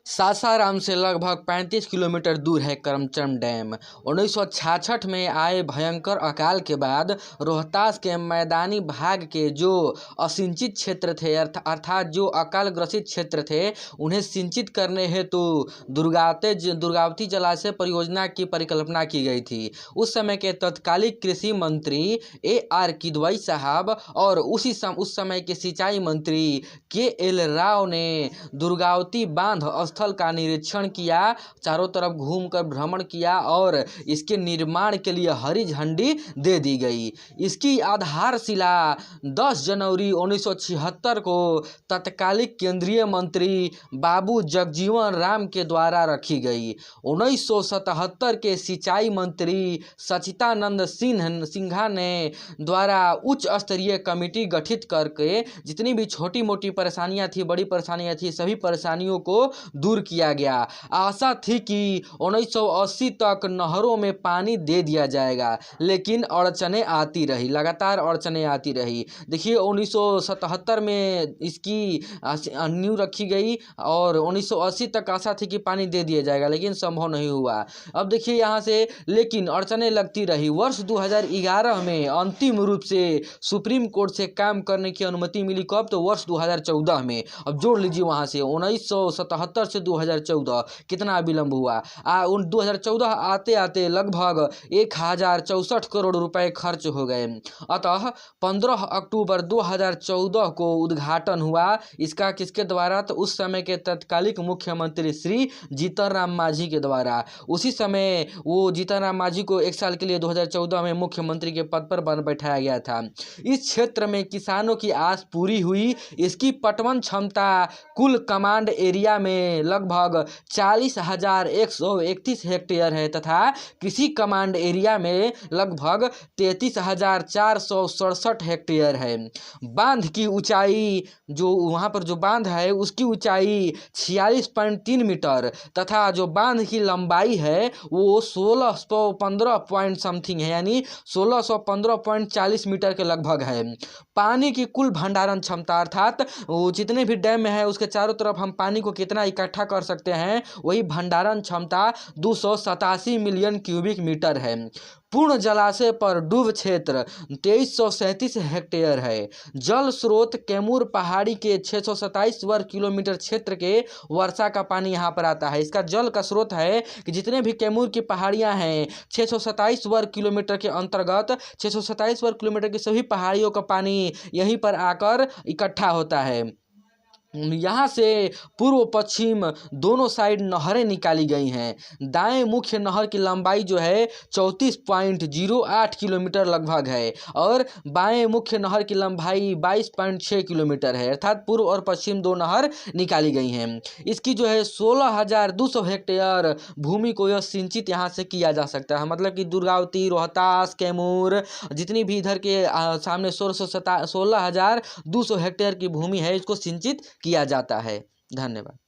सासाराम से लगभग 35 किलोमीटर दूर है करमचम डैम। 1966 में आए भयंकर अकाल के बाद रोहतास के मैदानी भाग के जो असिंचित क्षेत्र थे अर्थात जो अकाल ग्रसित क्षेत्र थे उन्हें सिंचित करने हेतु दुर्गावती जलाशय परियोजना की परिकल्पना की गई थी। उस समय के तत्कालिक कृषि मंत्री AR किदवई साहब और उस समय के सिंचाई मंत्री KL राव ने दुर्गावती बांध स्थल का निरीक्षण किया, चारों तरफ घूमकर भ्रमण किया और इसके निर्माण के लिए हरी झंडी दे दी गई। इसकी आधारशिला 10 जनवरी 1976 को तत्कालिक केंद्रीय मंत्री बाबू जगजीवन राम के द्वारा रखी गई। 1977 के सिंचाई मंत्री सचिदानंद सिन्हा ने द्वारा उच्च स्तरीय कमेटी गठित करके जितनी भी छोटी मोटी परेशानियां थी, बड़ी परेशानियां थी, सभी परेशानियों को दूर किया गया। आशा थी कि 1980 तक नहरों में पानी दे दिया जाएगा, लेकिन अड़चनें आती रही, लगातार अड़चनें आती रही। देखिए 1977 में इसकी नींव रखी गई और 1980 तक आशा थी कि पानी दे दिया जाएगा, लेकिन संभव नहीं हुआ। अब देखिए यहाँ से लेकिन अड़चनें लगती रही। वर्ष 2011 में अंतिम रूप से सुप्रीम कोर्ट से काम करने की अनुमति मिली। कब? तो वर्ष 2014 में। अब जोड़ लीजिए वहाँ से 1977 से 2014 कितना विलंब हुआ। 2014 आते आते लगभग 1064 करोड़ रुपए खर्च हो गए। अतः 15 अक्टूबर 2014 को उद्घाटन हुआ इसका। किसके द्वारा? तो उस समय के तत्कालिक मुख्यमंत्री श्री जीतन राम मांझी के द्वारा। उसी समय वो जीतन राम मांझी को 1 साल के लिए 2014 में मुख्यमंत्री के पद पर बैठाया गया था। इस क्षेत्र में किसानों की आस पूरी हुई। इसकी पटवन क्षमता कुल कमांड एरिया में लगभग 40,131 हेक्टेयर है तथा कृषि कमांड एरिया में लगभग 33,467 हेक्टेयर है। बांध की ऊंचाई, जो वहाँ पर जो बांध है उसकी ऊंचाई 46.3 मीटर तथा जो बांध की लंबाई है वो 1615 पॉइंट समथिंग है, यानी 1615.40 मीटर के लगभग है। पानी की कुल भंडारण क्षमता अर्थात जितने भी डैम में है उसके चारों तरफ हम पानी को कितना इकट्ठा कर सकते हैं, वही भंडारण क्षमता 287 मिलियन क्यूबिक मीटर है। पूर्ण जलाशय पर डूब क्षेत्र 2337 हेक्टेयर है। जल स्रोत कैमूर पहाड़ी के 627 वर्ग किलोमीटर क्षेत्र के वर्षा का पानी यहाँ पर आता है। इसका जल का स्रोत है कि जितने भी कैमूर की पहाड़ियाँ हैं 627 वर्ग किलोमीटर के अंतर्गत 627 वर्ग किलोमीटर की सभी पहाड़ियों का पानी यहीं पर आकर इकट्ठा होता है। यहाँ से पूर्व पश्चिम दोनों साइड नहरें निकाली गई हैं। दाएं मुख्य नहर की लंबाई जो है 34.08 किलोमीटर लगभग है और बाएं मुख्य नहर की लंबाई 22.6 किलोमीटर है। अर्थात पूर्व और पश्चिम दो नहर निकाली गई हैं। इसकी जो है 16,200 हेक्टेयर भूमि को यह सिंचित यहाँ से किया जा सकता है। मतलब कि दुर्गावती, रोहतास, कैमूर जितनी भी इधर के सामने 16,200 हेक्टेयर की भूमि है, इसको सिंचित किया जाता है। धन्यवाद।